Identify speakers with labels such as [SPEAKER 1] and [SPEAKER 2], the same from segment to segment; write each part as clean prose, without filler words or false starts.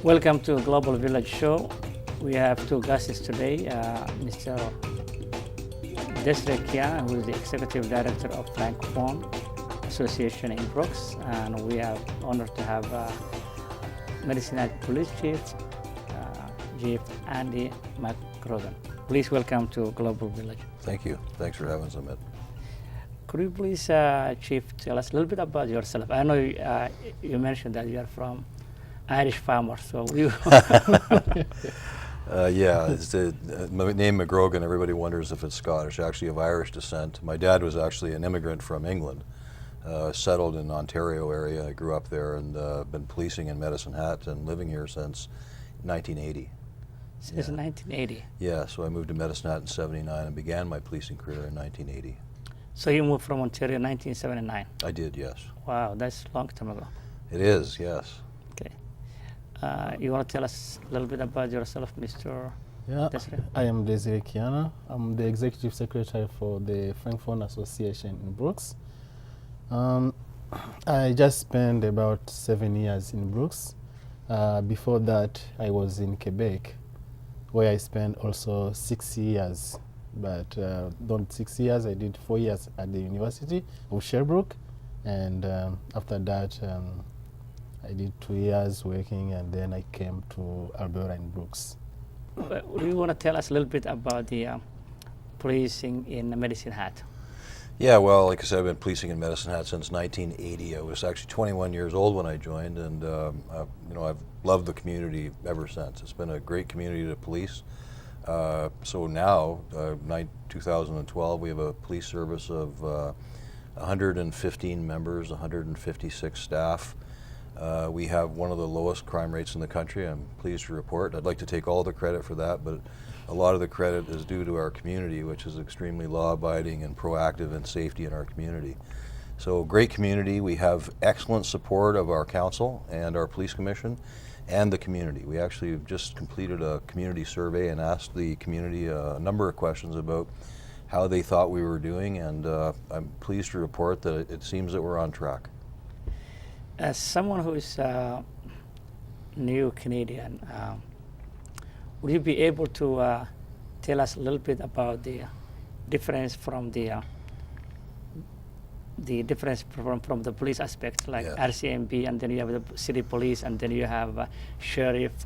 [SPEAKER 1] Welcome to Global Village Show. We have two guests today, Mr. Kiana, who is the Executive Director of Francophone Association in Brooks, and we are honored to have Medicine Hat Police Chief, Chief Andy McGrogan. Please welcome to Global Village.
[SPEAKER 2] Thank you. Thanks for having us, Amit.
[SPEAKER 1] Could you please, Chief, tell us a little bit about yourself? I know you mentioned that you are from Irish farmers, so you.
[SPEAKER 2] Yeah, my name McGrogan. Everybody wonders if it's Scottish. Actually, of Irish descent. My dad was actually an immigrant from England, settled in Ontario area. I grew up there and been policing in Medicine Hat and living here since 1980.
[SPEAKER 1] Since 1980.
[SPEAKER 2] Yeah, so I moved to Medicine Hat in '79 and began my policing career in 1980.
[SPEAKER 1] So you moved from Ontario in 1979.
[SPEAKER 2] I did, yes.
[SPEAKER 1] Wow, that's a long time ago.
[SPEAKER 2] It is, yes.
[SPEAKER 1] Okay. You want to tell us a little bit about yourself, Mr.
[SPEAKER 3] Yeah,
[SPEAKER 1] Desiree?
[SPEAKER 3] I am Desiree Kiana. I'm the Executive Secretary for the Francophone Association in Brooks. I just spent about 7 years in Brooks. Before that, I was in Quebec, where I spent also 6 years. But not 6 years, I did 4 years at the University of Sherbrooke. And after that, I did 2 years working, and then I came to Alberta in Brooks.
[SPEAKER 1] Do you want to tell us a little bit about the policing in Medicine Hat?
[SPEAKER 2] Yeah, well, like I said, I've been policing in Medicine Hat since 1980. I was actually 21 years old when I joined, and I've loved the community ever since. It's been a great community to police. So now, 2012, we have a police service of 115 members, 156 staff. We have one of the lowest crime rates in the country, I'm pleased to report. I'd like to take all the credit for that, but a lot of the credit is due to our community, which is extremely law-abiding and proactive in safety in our community. So great community. We have excellent support of our council and our police commission and the community. We actually have just completed a community survey and asked the community a number of questions about how they thought we were doing, and I'm pleased to report that it seems that we're on track.
[SPEAKER 1] As someone who is new Canadian, would you be able to tell us a little bit about the difference from the difference from the police aspect, like RCMP, and then you have the city police, and then you have sheriff,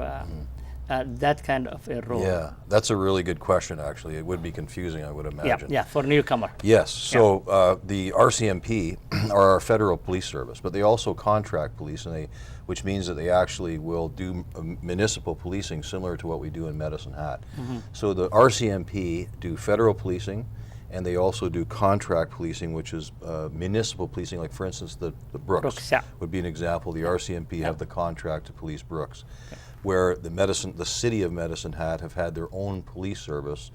[SPEAKER 1] that kind of a role?
[SPEAKER 2] Yeah, that's a really good question, actually. It would be confusing, I would imagine.
[SPEAKER 1] Yeah, for newcomer.
[SPEAKER 2] Yes, so the RCMP are our federal police service, but they also contract police, and which means that they actually will do municipal policing similar to what we do in Medicine Hat. So the RCMP do federal policing, and they also do contract policing, which is municipal policing. Like, for instance, the Brooks would be an example. The RCMP have the contract to police Brooks, where the city of Medicine Hat have had their own police service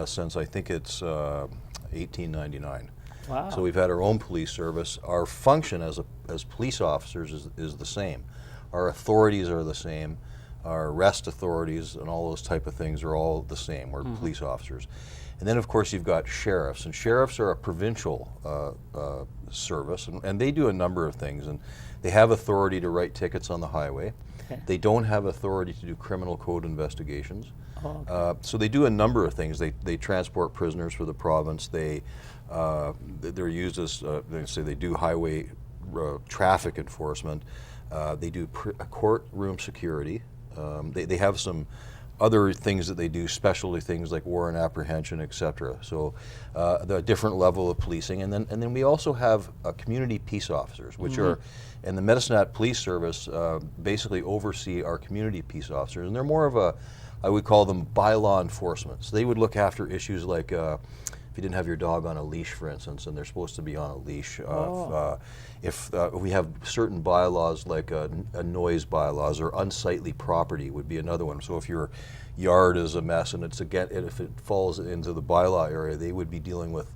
[SPEAKER 2] since I think it's 1899.
[SPEAKER 1] Wow.
[SPEAKER 2] So we've had our own police service. Our function as police officers is the same. Our authorities are the same. Our arrest authorities and all those type of things are all the same. We're police officers. And then, of course, you've got sheriffs, and sheriffs are a provincial service, and they do a number of things. And they have authority to write tickets on the highway. They don't have authority to do criminal code investigations. So they do a number of things. They transport prisoners for the province. They're used as, they do highway traffic enforcement. They do courtroom security. They have some other things that they do, specialty things like warrant apprehension, etc. So the different level of policing, and then we also have community peace officers, which are, and the Medicine Hat Police Service basically oversee our community peace officers, and they're more of a, I would call them bylaw enforcement. So they would look after issues like if you didn't have your dog on a leash, for instance, and they're supposed to be on a leash. If we have certain bylaws like noise bylaws, or unsightly property would be another one. So if your yard is a mess and if it falls into the bylaw area, they would be dealing with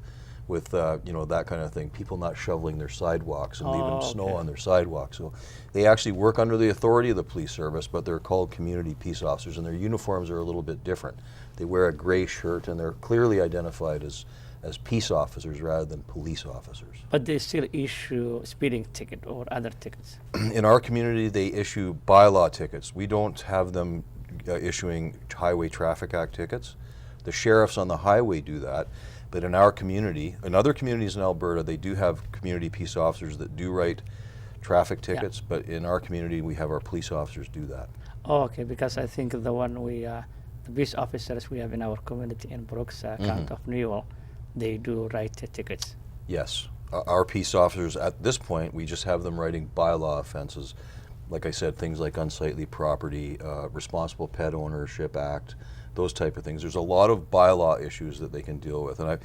[SPEAKER 2] that kind of thing. People not shoveling their sidewalks and leaving snow on their sidewalks. So they actually work under the authority of the police service, but they're called community peace officers, and their uniforms are a little bit different. They wear a gray shirt, and they're clearly identified as as peace officers rather than police officers.
[SPEAKER 1] But they still issue speeding ticket or other tickets.
[SPEAKER 2] In our community, they issue bylaw tickets. We don't have them issuing Highway Traffic Act tickets. The sheriffs on the highway do that, but in our community, in other communities in Alberta, they do have community peace officers that do write traffic tickets, but in our community, we have our police officers do that.
[SPEAKER 1] Oh, okay, because I think the one the peace officers we have in our community in Brooks, County of Newell, they do write tickets.
[SPEAKER 2] Yes. Our peace officers, at this point, we just have them writing bylaw offenses. Like I said, things like unsightly property, Responsible Pet Ownership Act, those type of things. There's a lot of bylaw issues that they can deal with. And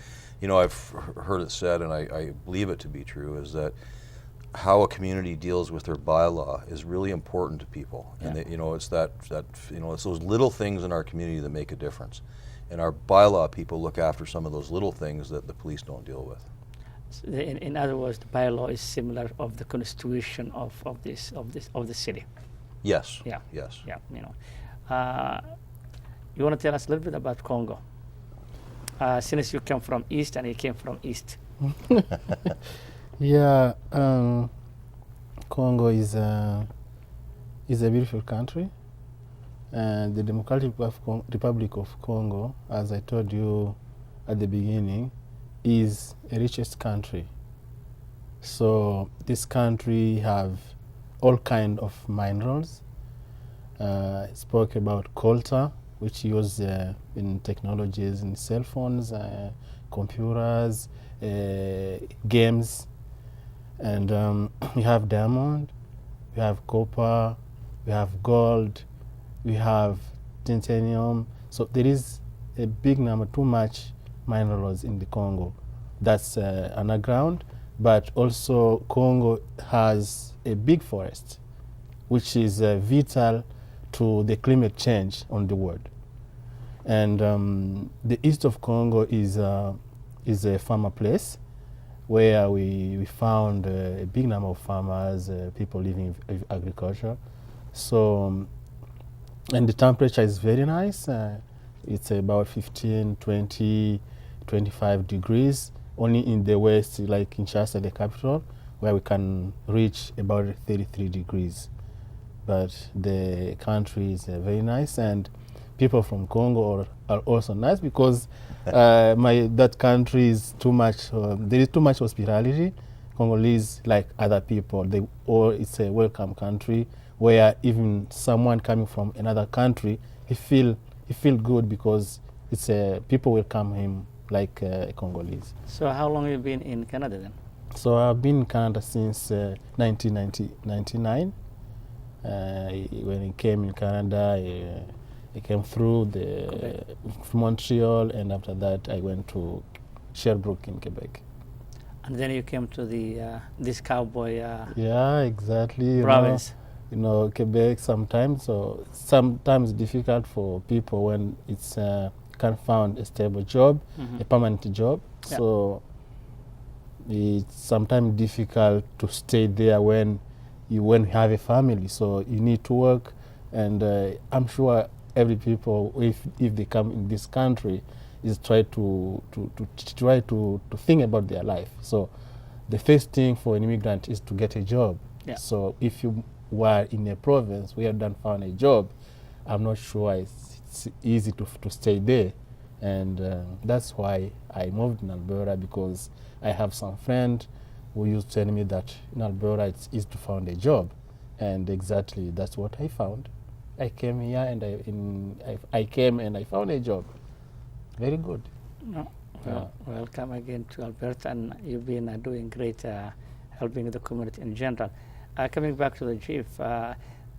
[SPEAKER 2] I've heard it said, and I believe it to be true, is that how a community deals with their bylaw is really important to people. And they, it's it's those little things in our community that make a difference. And our bylaw people look after some of those little things that the police don't deal with.
[SPEAKER 1] In other words, the bylaw is similar of the constitution of the city.
[SPEAKER 2] Yes.
[SPEAKER 1] Yeah.
[SPEAKER 2] Yes.
[SPEAKER 1] Yeah. You want to tell us a little bit about Congo? Since you come from east and you came from east.
[SPEAKER 3] Yeah, Congo is a beautiful country, and the Democratic Republic of Congo, as I told you at the beginning, is the richest country. So this country have all kind of minerals. Spoke about coltan, which used in technologies, in cell phones, computers, games. And we have diamond, we have copper, we have gold, we have titanium. So there is a big number, too much minerals in the Congo. That's underground, but also Congo has a big forest, which is vital to the climate change on the world. And the east of Congo is a farmer place, where we found a big number of farmers, people living with agriculture. So, and the temperature is very nice. It's about 15, 20, 25 degrees. Only in the west, like Kinshasa, the capital, where we can reach about 33 degrees. But the country is very nice, and people from Congo are also nice, because that country is too much. There is too much hospitality. Congolese, like other people, it's a welcome country where even someone coming from another country, he feel good, because it's people welcome him like Congolese.
[SPEAKER 1] So how long have you been in Canada then?
[SPEAKER 3] So I've been in Canada since 1999. When I came in Canada, I came through Montreal, and after that I went to Sherbrooke in Quebec.
[SPEAKER 1] And then you came to this cowboy
[SPEAKER 3] yeah, exactly.
[SPEAKER 1] province.
[SPEAKER 3] Quebec sometimes difficult for people when it's can't find a stable job, a permanent job. Yeah. So it's sometimes difficult to stay there when you have a family. So you need to work, and I'm sure every people, if they come in this country, is try to think about their life. So the first thing for an immigrant is to get a job. Yeah. So if you were in a province where you don't found a job, I'm not sure it's easy to stay there. And that's why I moved in Alberta, because I have some friend who used to tell me that in Alberta it's easy to find a job. And exactly that's what I found. I came here and I came and I found a job. Very good.
[SPEAKER 1] Welcome again to Alberta, and you've been doing great, helping the community in general. Coming back to the chief,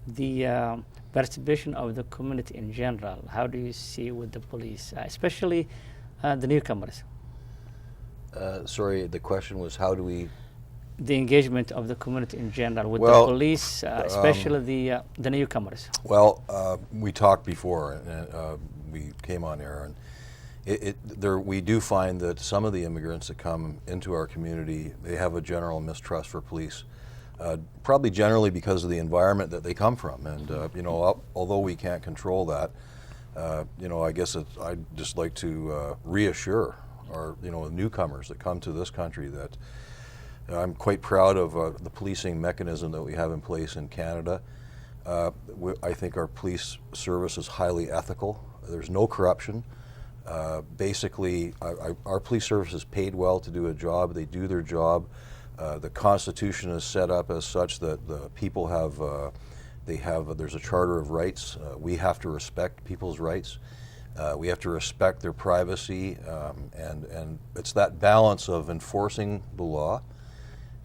[SPEAKER 1] the participation of the community in general, how do you see with the police, especially the newcomers?
[SPEAKER 2] Sorry, the question was how do we...
[SPEAKER 1] The engagement of the community in general with the police, especially the newcomers.
[SPEAKER 2] Well, we talked before, and we came on air, and we do find that some of the immigrants that come into our community, they have a general mistrust for police, probably generally because of the environment that they come from. And although we can't control that, I guess I'd just like to reassure newcomers that come to this country. That I'm quite proud of the policing mechanism that we have in place in Canada. I think our police service is highly ethical. There's no corruption. Basically, our police service is paid well to do a job. They do their job. The Constitution is set up as such that the people have, there's a Charter of Rights. We have to respect people's rights. We have to respect their privacy, and it's that balance of enforcing the law,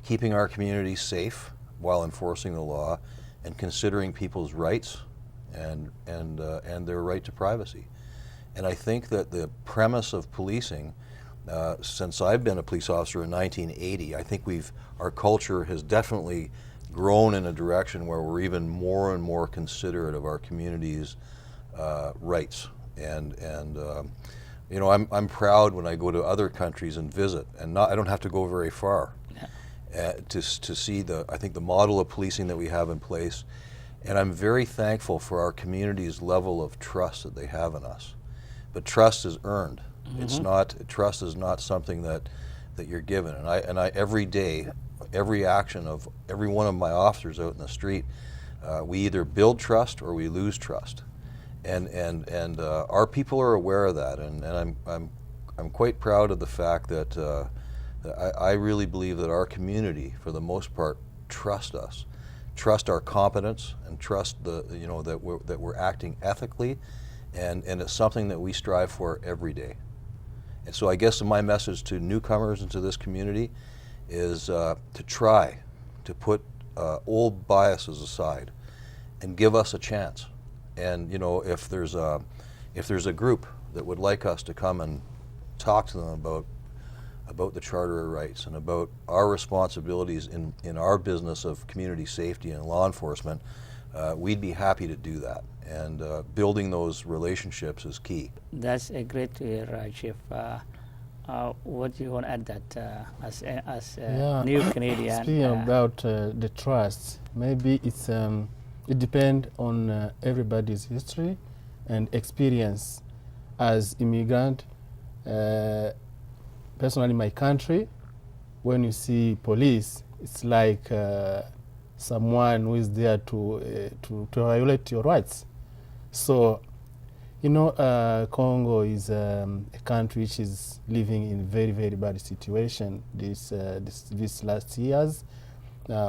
[SPEAKER 2] keeping our community safe while enforcing the law, and considering people's rights and their right to privacy. And I think that the premise of policing, since I've been a police officer in 1980, I think our culture has definitely grown in a direction where we're even more and more considerate of our community's rights. And I'm proud when I go to other countries and visit, and I don't have to go very far to see I think the model of policing that we have in place. And I'm very thankful for our community's level of trust that they have in us. But trust is earned. Mm-hmm. Trust is not something that you're given. And I every day, every action of every one of my officers out in the street, we either build trust or we lose trust. And our people are aware of that. And I'm quite proud of the fact that I really believe that our community, for the most part, trust us, trust our competence, and trust that we're acting ethically. And it's something that we strive for every day. And so I guess my message to newcomers into this community is to try to put old biases aside and give us a chance. And if there's a group that would like us to come and talk to them about the Charter of Rights and about our responsibilities in our business of community safety and law enforcement, we'd be happy to do that. And building those relationships is key.
[SPEAKER 1] That's a great to hear, Chief. What do you want to add that as a new Canadian?
[SPEAKER 3] Speaking about the trust, maybe it depends on everybody's history and experience as immigrant. Personally, my country, when you see police, it's like someone who is there to violate your rights. So, Congo is a country which is living in very, very bad situation. This last years,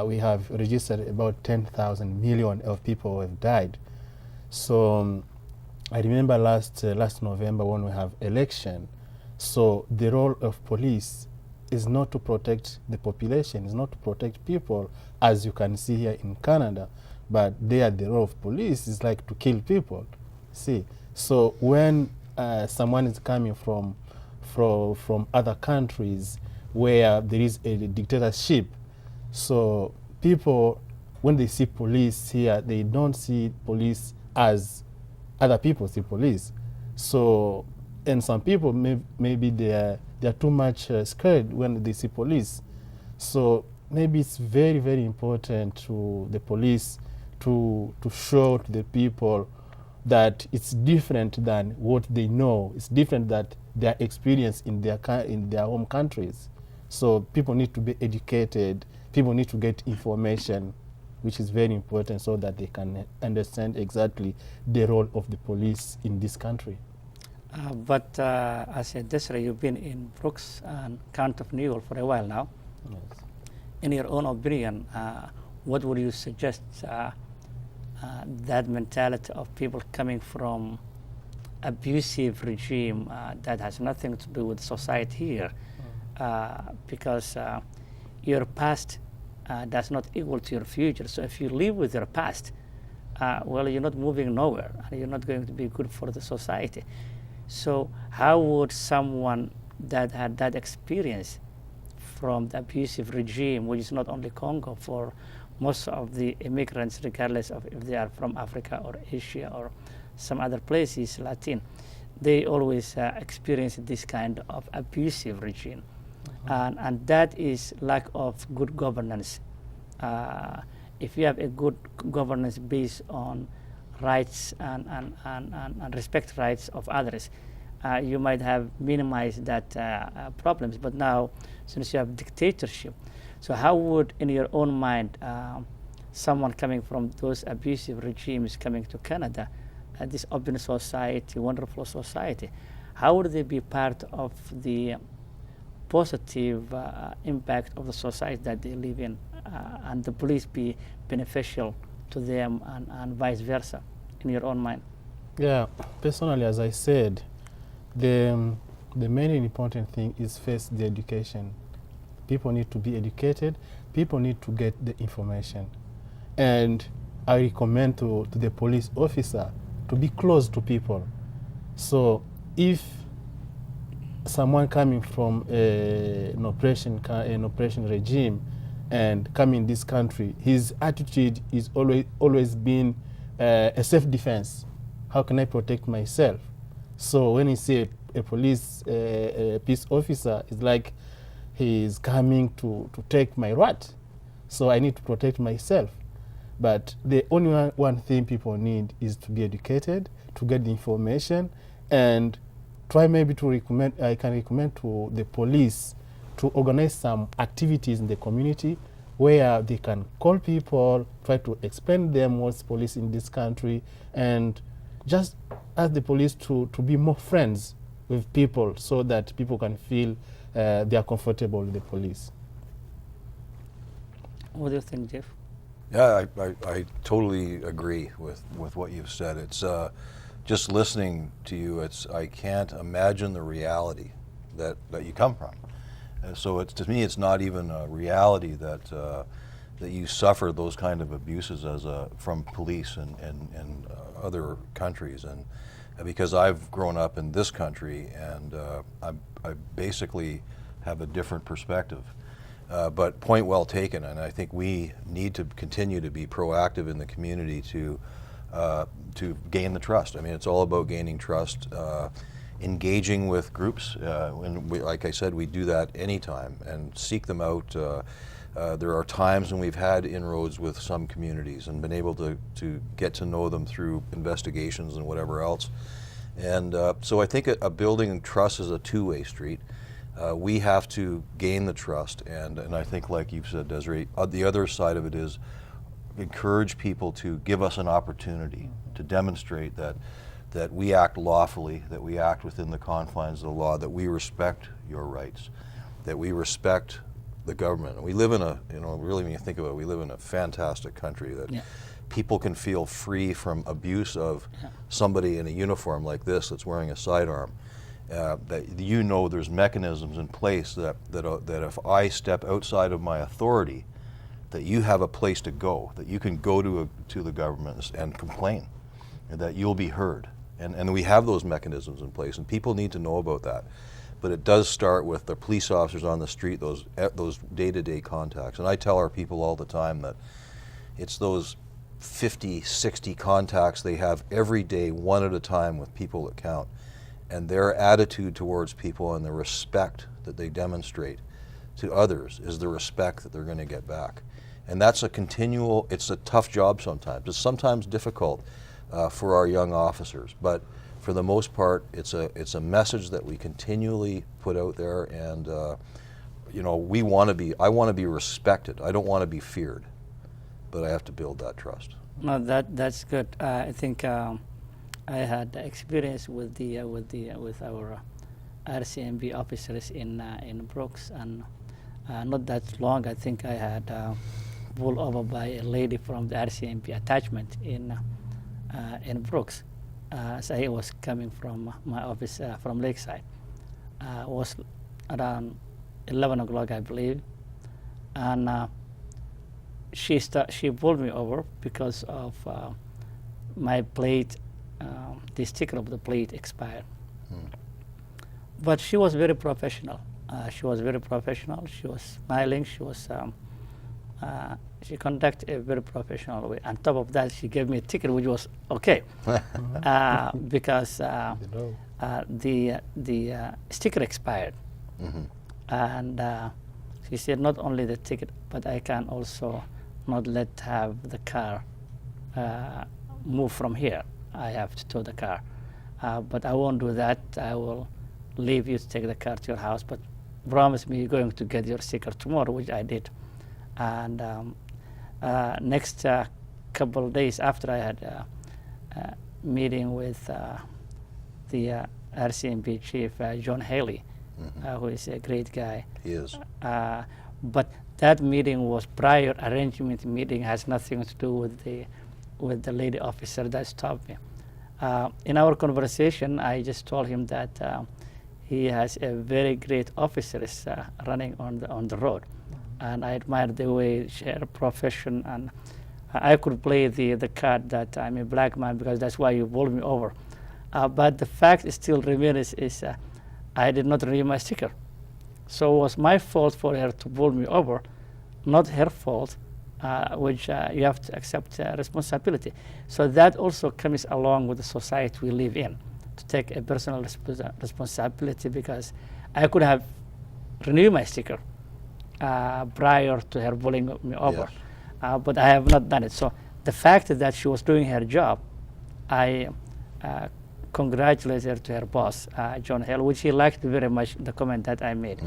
[SPEAKER 3] we have registered about 10,000 million of people who have died. So I remember last November when we have election. So the role of police is not to protect the population, is not to protect people, as you can see here in Canada. But there, the role of police is like to kill people. See, so when someone is coming from other countries where there is a dictatorship, so people, when they see police here, they don't see police as other people see police. So, and some people maybe they are too much scared when they see police. So maybe it's very, very important to the police to show to the people that it's different than what they know. It's different that their experience in their home countries. So people need to be educated. People need to get information, which is very important, so that they can understand exactly the role of the police in this country.
[SPEAKER 1] But as a Desiree, you've been in Brooks and County of Newell for a while now.
[SPEAKER 3] Yes.
[SPEAKER 1] In your own opinion, what would you suggest that mentality of people coming from abusive regime that has nothing to do with society here, because your past does not equal to your future. So if you live with your past, well, you're not moving nowhere, and you're not going to be good for the society. So how would someone that had that experience from the abusive regime, which is not only Congo, for most of the immigrants, regardless of if they are from Africa or Asia or some other places, Latin, they always experience this kind of abusive regime. And that is lack of good governance. If you have a good governance based on rights and respect rights of others, you might have minimized that problems. But now, since you have dictatorship, so how would, in your own mind, someone coming from those abusive regimes coming to Canada, this open society, wonderful society, how would they be part of the positive impact of the society that they live in, and the police be beneficial to them, and vice versa, in your own mind?
[SPEAKER 3] Yeah, personally, as I said, the main important thing is first the education. People need to be educated. People need to get the information. And I recommend to the police officer to be close to people. So if someone coming from an oppression regime and coming in this country, his attitude is always been a self-defense. How can I protect myself? So when you see a police peace officer, it's like he's coming to take my right. So I need to protect myself. But the only one thing people need is to be educated, to get the information, and try maybe to recommend, I can recommend to the police to organize some activities in the community where they can call people, try to explain them what's police in this country, and just ask the police to be more friends with people so that people can feel they are comfortable with the police.
[SPEAKER 1] What do you think, Jeff?
[SPEAKER 2] Yeah, I totally agree with what you've said. It's just listening to you, I can't imagine the reality that you come from. So to me, it's not even a reality that you suffer those kind of abuses from police and other countries. And because I've grown up in this country, and I basically have a different perspective. But point well taken, and I think we need to continue to be proactive in the community to gain the trust. I mean, it's all about gaining trust, engaging with groups, and like I said, we do that anytime and seek them out. There are times when we've had inroads with some communities and been able to get to know them through investigations and whatever else. And so I think a building trust is a two-way street. We have to gain the trust, and I think, like you've said, Desiree, the other side of it is encourage people to give us an opportunity to demonstrate that we act lawfully, that we act within the confines of the law, that we respect your rights, that we respect the government. And we live in really when you think about it, we live in a fantastic country that people can feel free from abuse of somebody in a uniform like this that's wearing a sidearm. That there's mechanisms in place that if I step outside of my authority, that you have a place to go, that you can go to the government and complain, and that you'll be heard. And we have those mechanisms in place, and people need to know about that. But it does start with the police officers on the street, those day-to-day contacts. And I tell our people all the time that it's those 50, 60 contacts they have every day, one at a time, with people that count. And their attitude towards people and the respect that they demonstrate to others is the respect that they're going to get back. And that's it's a tough job sometimes. It's sometimes difficult for our young officers, but for the most part, it's a message that we continually put out there, and I want to be respected. I don't want to be feared, but I have to build that trust.
[SPEAKER 1] No, that's good. I think I had experience with our RCMP officers in Brooks, and not that long. I think I had pulled over by a lady from the RCMP attachment in Brooks. As I was coming from my office from Lakeside. It was around 11 o'clock, I believe, and she pulled me over because of my plate. The sticker of the plate expired. But she was very professional. She was smiling. She conducted a very professional way. On top of that, she gave me a ticket, which was okay, because the sticker expired. And she said, not only the ticket, but I can also not have the car move from here. I have to tow the car. but I won't do that. I will leave you to take the car to your house, but promise me you're going to get your sticker tomorrow, which I did. And next couple of days after, I had a meeting with the RCMP chief, John Haley, who is a great guy.
[SPEAKER 2] He is.
[SPEAKER 1] But that meeting was prior arrangement meeting, has nothing to do with the lady officer that stopped me. In our conversation, I just told him that he has a very great officers running on the road, and I admire the way her profession, and I could play the card that I'm a black man because that's why you pulled me over. But the fact still remains is I did not renew my sticker. So it was my fault for her to pull me over, not her fault, which you have to accept responsibility. So that also comes along with the society we live in, to take a personal responsibility, because I could have renewed my sticker prior to her pulling me over. Yes. But I have not done it. So the fact that she was doing her job, I congratulate her to her boss, John Hill, which he liked very much the comment that I made.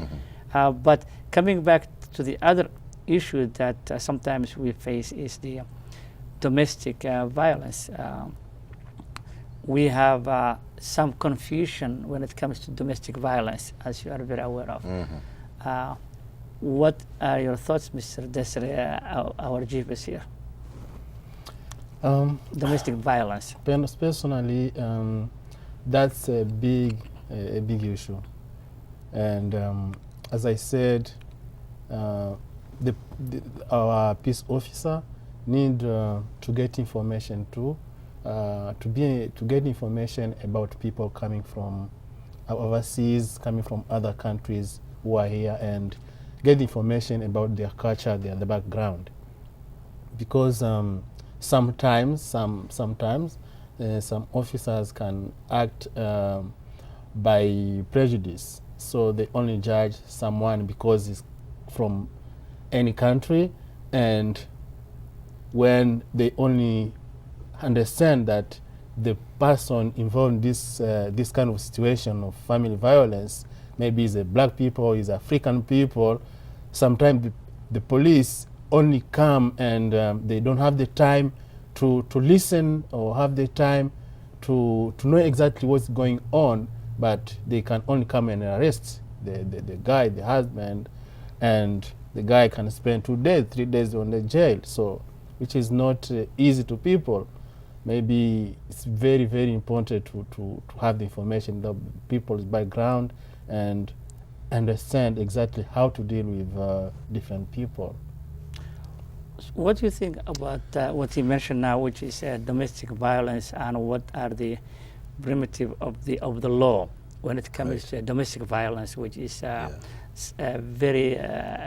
[SPEAKER 1] But coming back to the other issue that sometimes we face is the domestic violence. We have some confusion when it comes to domestic violence, as you are very aware of. What are your thoughts, Mr. Desiree, our chief is here? Domestic violence.
[SPEAKER 3] Personally, that's a big issue, and as I said, our peace officer need to get information too, to get information about people coming from overseas, coming from other countries who are here, and get information about their culture, their background, because sometimes some officers can act by prejudice, so they only judge someone because he's from any country, and when they only understand that the person involved in this kind of situation of family violence, maybe is a black people, is African people, sometimes the police only come and they don't have the time to listen or have the time to know exactly what's going on, but they can only come and arrest the guy, the husband, and the guy can spend 2 days, 3 days on the jail, so which is not easy to people. Maybe it's very, very important to have the information, the people's background, and understand exactly how to deal with different people.
[SPEAKER 1] What do you think about what you mentioned now, which is domestic violence, and what are the primitive of the law when it comes to domestic violence, which is a very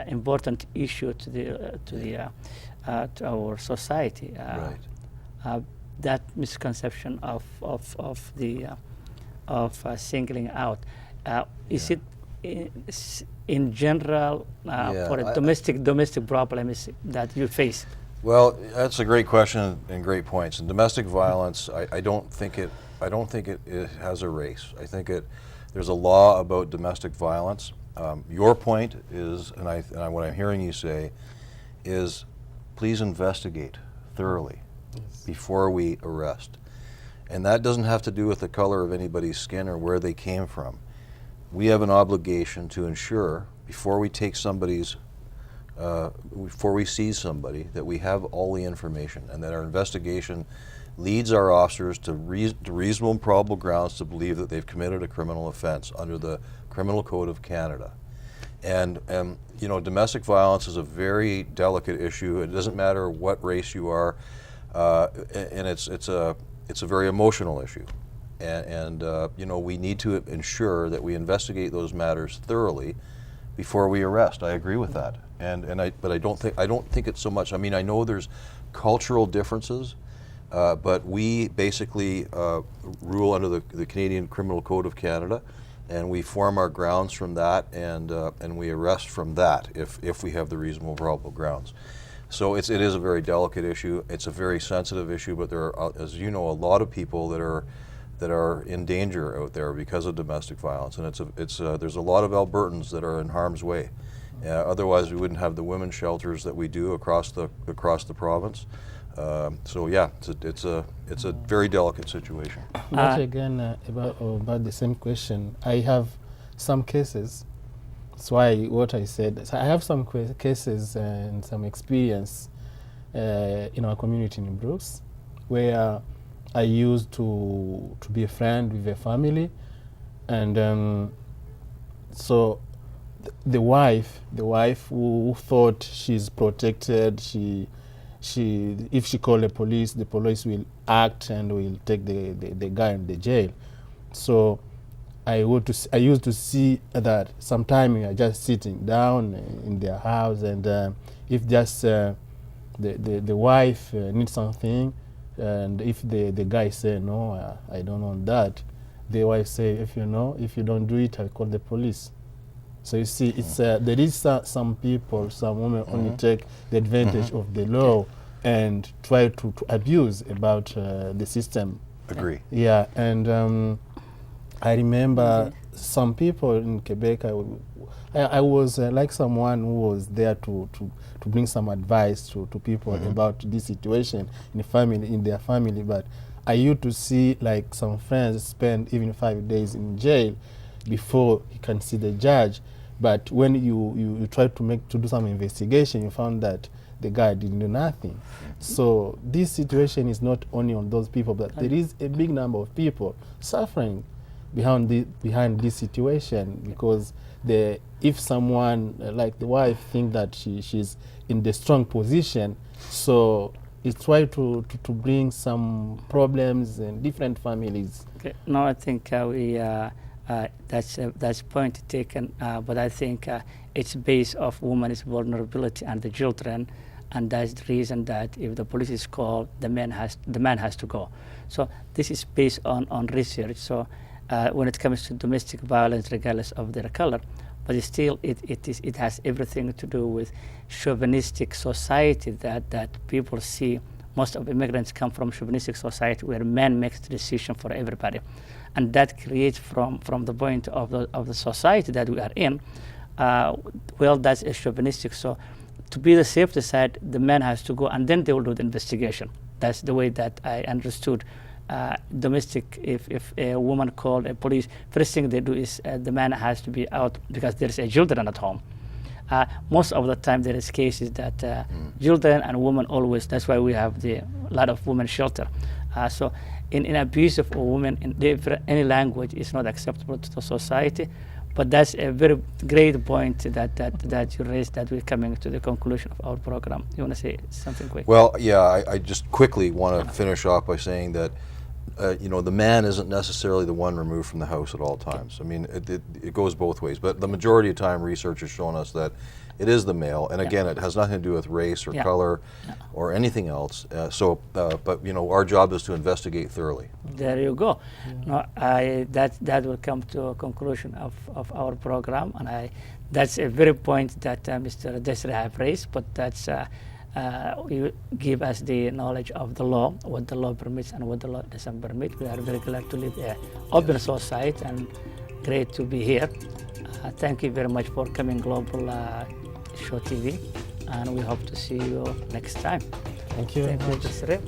[SPEAKER 1] important issue to our society. That misconception of singling out, is it in general for a domestic problem that you face?
[SPEAKER 2] Well, that's a great question and great points. And domestic violence, I don't think it has a race. I think there's a law about domestic violence. Your point is, and what I'm hearing you say is, please investigate thoroughly before we arrest. And that doesn't have to do with the color of anybody's skin or where they came from. We have an obligation to ensure before we take before we seize somebody, that we have all the information, and that our investigation leads our officers to reasonable and probable grounds to believe that they've committed a criminal offense under the Criminal Code of Canada. And you know, domestic violence is a very delicate issue. It doesn't matter what race you are, and it's a very emotional issue. And you know, we need to ensure that we investigate those matters thoroughly before we arrest. I agree with that. But I don't think it's so much. I mean, I know there's cultural differences, but we basically rule under the Canadian Criminal Code of Canada, and we form our grounds from that, and we arrest from that if we have the reasonable probable grounds. So it is a very delicate issue. It's a very sensitive issue, but there are, as you know, a lot of people that are that are in danger out there because of domestic violence, and there's a lot of Albertans that are in harm's way. Otherwise, we wouldn't have the women's shelters that we do across the province. So yeah, it's a very delicate situation.
[SPEAKER 3] But again, about the same question, I have some cases. That's why what I said. So I have some cases and some experience in our community in Brooks, where I used to be a friend with a family, and so the wife who thought she's protected, if she call the police will act and will take the guy in the jail. So I used to see that sometime we are just sitting down in their house, and if just the wife needs something, and if the guy say no, I don't want that, the wife say, if you don't do it, I'll call the police. So you see, it's there is some people, some women only take the advantage of the law and try to abuse about the system.
[SPEAKER 2] Agree.
[SPEAKER 3] Yeah, and I remember some people in Quebec. I was like someone who was there to bring some advice to people about this situation in their family. But I used to see like some friends spend even 5 days in jail before he can see the judge. But when you try to do some investigation, you found that the guy didn't do nothing. So this situation is not only on those people, but there is a big number of people suffering behind this situation, because if someone like the wife think that she's in the strong position, so it's try to bring some problems in different families.
[SPEAKER 1] Okay. No, I think that's point taken, but I think it's based off women's vulnerability and the children, and that's the reason that if the police is called, the man has to go. So this is based on research. So when it comes to domestic violence, regardless of their color, but still it has everything to do with chauvinistic society that people see. Most of immigrants come from chauvinistic society where men makes the decision for everybody, and that creates from the point of the society that we are in. Well, that's a chauvinistic. So to be the safety side, the man has to go, and then they will do the investigation. That's the way that I understood domestic. If a woman called a police, first thing they do is the man has to be out because there's a children at home. Most of the time there is cases that children and women always, that's why we have a lot of women shelter. So in abuse of a woman in any language is not acceptable to the society. But that's a very great point that you raised, that we're coming to the conclusion of our program. You want to say something quick?
[SPEAKER 2] Well, yeah, I just quickly want to finish off by saying that the man isn't necessarily the one removed from the house at all times. I mean, it goes both ways, but the majority of time research has shown us that it is the male, and again, it has nothing to do with race or color or anything else. But our job is to investigate thoroughly.
[SPEAKER 1] There you go. No, that will come to a conclusion of our program, and that's a very point that Mr. Desiree have raised, but that's you give us the knowledge of the law, what the law permits and what the law doesn't permit. We are very glad to live in an open society, and great to be here. Thank you very much for coming Global Show TV, and we hope to see you next time.
[SPEAKER 3] Thank you very much.
[SPEAKER 1] Desiree.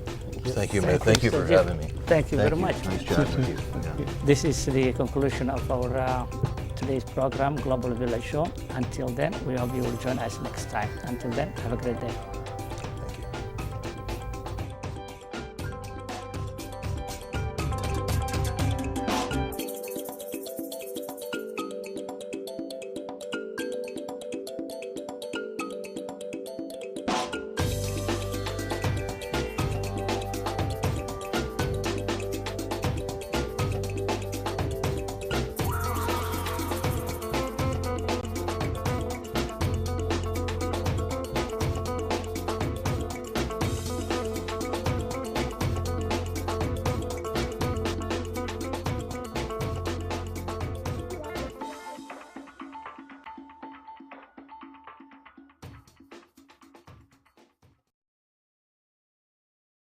[SPEAKER 2] Thank you, man. Thank you for having me.
[SPEAKER 1] Thank you very much.
[SPEAKER 2] Nice chatting with you. Yeah.
[SPEAKER 1] This is the conclusion of our today's program, Global Village Show. Until then, we hope you will join us next time. Until then, have a great day.